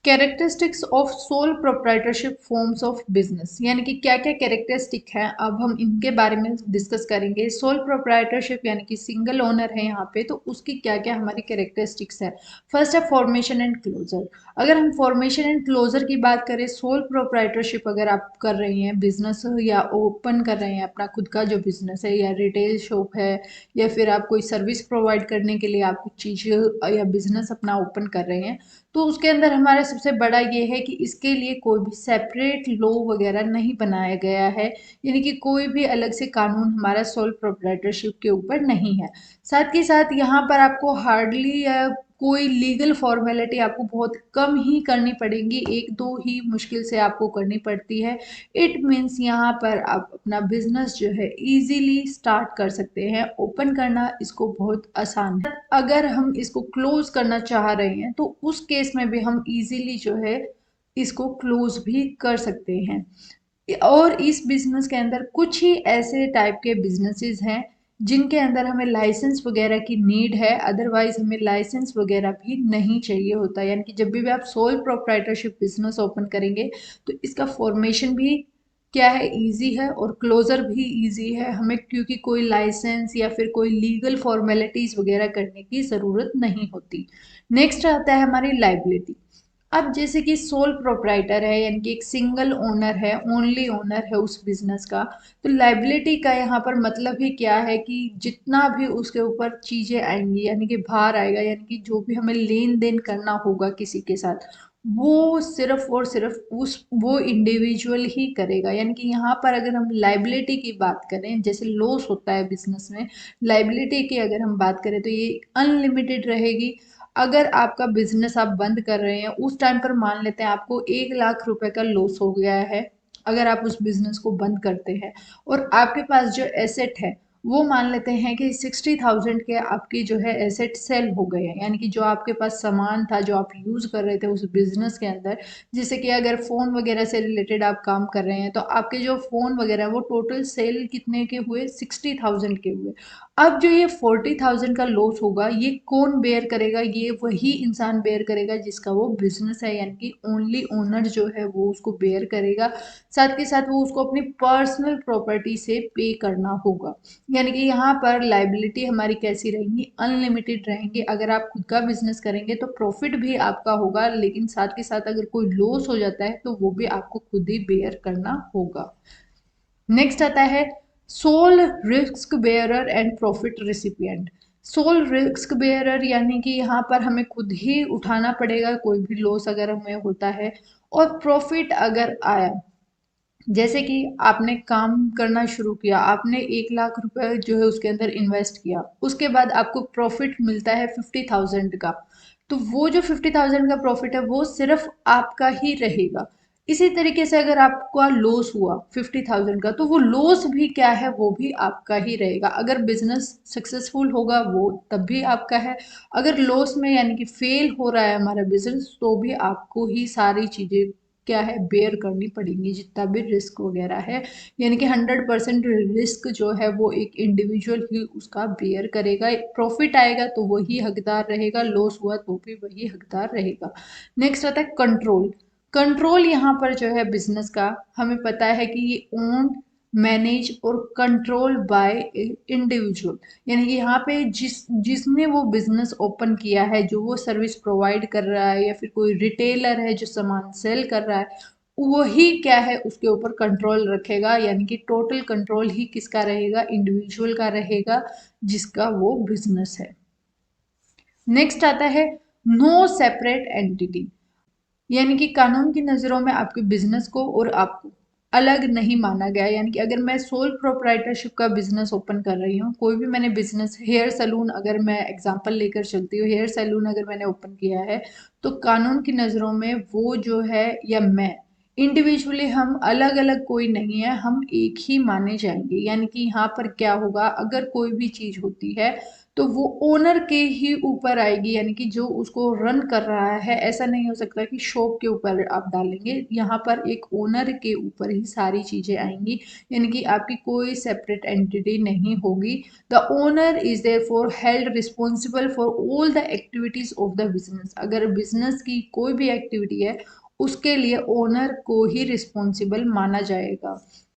Characteristics of sole proprietorship forms of business, यानी कि क्या क्या कैरेक्टरिस्टिक है, अब हम इनके बारे में डिस्कस करेंगे। सोल प्रोप्राइटरशिप यानी कि सिंगल ओनर है यहाँ पे, तो उसकी क्या क्या हमारी कैरेक्टरिस्टिक्स है। फर्स्ट है फॉर्मेशन एंड क्लोजर। अगर हम फॉर्मेशन एंड क्लोजर की बात करें, सोल प्रोप्राइटरशिप अगर आप कर रहे हैं बिजनेस या ओपन कर रहे हैं अपना खुद का जो बिजनेस है, या रिटेल शॉप है, या फिर आप कोई सर्विस प्रोवाइड करने के लिए आप कुछ चीज़ या बिजनेस अपना ओपन कर रहे हैं, तो उसके अंदर हमारा सबसे बड़ा ये है कि इसके लिए कोई भी सेपरेट लॉ वगैरह नहीं बनाया गया है, यानी कि कोई भी अलग से कानून हमारा सोल प्रोप्राइटरशिप के ऊपर नहीं है। साथ ही साथ यहाँ पर आपको हार्डली या कोई लीगल फॉर्मेलिटी आपको बहुत कम ही करनी पड़ेगी, एक दो ही मुश्किल से आपको करनी पड़ती है। इट मीन्स यहाँ पर आप अपना बिजनेस जो है इजीली स्टार्ट कर सकते हैं, ओपन करना इसको बहुत आसान है। अगर हम इसको क्लोज करना चाह रहे हैं तो उस केस में भी हम इजीली जो है इसको क्लोज भी कर सकते हैं। और इस बिजनेस के अंदर कुछ ही ऐसे टाइप के बिजनेसेस हैं जिनके अंदर हमें लाइसेंस वगैरह की नीड है, अदरवाइज हमें लाइसेंस वगैरह भी नहीं चाहिए होता। यानी कि जब भी आप सोल प्रोप्राइटरशिप बिजनेस ओपन करेंगे तो इसका फॉर्मेशन भी क्या है, इजी है, और क्लोजर भी इजी है हमें, क्योंकि कोई लाइसेंस या फिर कोई लीगल फॉर्मेलिटीज वगैरह करने की ज़रूरत नहीं होती। नेक्स्ट आता है हमारी लाइबिलिटी। अब जैसे कि सोल प्रोप्राइटर है, यानी कि एक सिंगल ओनर है, ओनली ओनर है उस बिजनेस का, तो लाइबिलिटी का यहाँ पर मतलब ही क्या है कि जितना भी उसके ऊपर चीजें आएंगी, यानी कि भार आएगा, यानी कि जो भी हमें लेन देन करना होगा किसी के साथ, वो सिर्फ और सिर्फ उस वो इंडिविजुअल ही करेगा। यानी कि यहाँ पर अगर हम लाइबिलिटी की बात करें, जैसे लॉस होता है बिजनेस में, लाइबिलिटी की अगर हम बात करें तो ये अनलिमिटेड रहेगी। अगर आपका बिजनेस आप बंद कर रहे हैं, उस टाइम पर मान लेते हैं आपको 1 लाख रुपए का लॉस हो गया है, अगर आप उस बिजनेस को बंद करते हैं, और आपके पास जो एसेट है वो मान लेते हैं कि 60,000 के आपकी जो है एसेट सेल हो गए हैं, यानी कि जो आपके पास सामान था जो आप यूज कर रहे थे उस बिजनेस के अंदर, जैसे कि अगर फोन वगैरह से रिलेटेड आप काम कर रहे हैं, तो आपके जो फोन वगैरह वो टोटल सेल कितने के हुए, 60,000 के हुए। अब जो ये 40,000 का लॉस होगा ये कौन बेयर करेगा, ये वही इंसान बेयर करेगा जिसका वो बिजनेस है, यानी कि ओनली ओनर जो है वो उसको बेयर करेगा। साथ के साथ वो उसको अपनी पर्सनल प्रॉपर्टी से पे करना होगा। यानी कि यहाँ पर लाइबिलिटी हमारी कैसी रहेंगी, अनलिमिटेड रहेंगे। अगर आप खुद का बिजनेस करेंगे तो प्रॉफिट भी आपका होगा, लेकिन साथ के साथ अगर कोई लॉस हो जाता है तो वो भी आपको खुद ही बेयर करना होगा। नेक्स्ट आता है sole risk bearer and profit recipient. Sole risk bearer यानी कि यहाँ पर हमें खुद ही उठाना पड़ेगा कोई भी लॉस अगर हमें होता है, और प्रॉफिट अगर आया, जैसे कि आपने काम करना शुरू किया, आपने 1 लाख रुपए जो है उसके अंदर इन्वेस्ट किया, उसके बाद आपको प्रॉफिट मिलता है 50,000 का, तो वो जो 50,000 का प्रॉफिट है वो सिर्फ आपका ही रहेगा। इसी तरीके से अगर आपका लॉस हुआ 50,000 का, तो वो लॉस भी क्या है, वो भी आपका ही रहेगा। अगर बिजनेस सक्सेसफुल होगा वो तब भी आपका है, अगर लॉस में यानी कि फेल हो रहा है हमारा बिजनेस तो भी आपको ही सारी चीजें क्या है, बेयर करनी पड़ेंगी, जितना भी रिस्क वगैरह है। यानी कि 100% रिस्क जो है वो एक इंडिविजुअल ही उसका बेयर करेगा। प्रॉफिट आएगा तो वही हकदार रहेगा, लॉस हुआ तो भी वही हकदार रहेगा। नेक्स्ट आता है कंट्रोल। कंट्रोल यहाँ पर जो है बिजनेस का, हमें पता है कि ये ओन, मैनेज और कंट्रोल बाय इंडिविजुअल, यानी कि यहाँ पे जिसने वो बिजनेस ओपन किया है, जो वो सर्विस प्रोवाइड कर रहा है, या फिर कोई रिटेलर है जो सामान सेल कर रहा है, वही क्या है उसके ऊपर कंट्रोल रखेगा। यानी कि टोटल कंट्रोल ही किसका रहेगा, इंडिविजुअल का रहेगा जिसका वो बिजनेस है। नेक्स्ट आता है नो सेपरेट एंटिटी, यानी कि कानून की नज़रों में आपके बिजनेस को और आपको अलग नहीं माना गया। यानी कि अगर मैं सोल प्रोप्राइटरशिप का बिजनेस ओपन कर रही हूँ, कोई भी मैंने बिजनेस, हेयर सैलून अगर मैं एग्जांपल लेकर चलती हूँ, हेयर सैलून अगर मैंने ओपन किया है, तो कानून की नज़रों में वो जो है, या मैं इंडिविजुअली, हम अलग अलग कोई नहीं है, हम एक ही माने जाएंगे। यानी कि यहाँ पर क्या होगा, अगर कोई भी चीज़ होती है तो वो ओनर के ही ऊपर आएगी, यानी कि जो उसको रन कर रहा है। ऐसा नहीं हो सकता कि शॉप के ऊपर आप डालेंगे, यहाँ पर एक ओनर के ऊपर ही सारी चीजें आएंगी, यानी कि आपकी कोई सेपरेट एंटिटी नहीं होगी। The owner is therefore held responsible for all the activities of the business. अगर बिजनेस की कोई भी एक्टिविटी है उसके लिए ओनर को ही रिस्पॉन्सिबल माना जाएगा।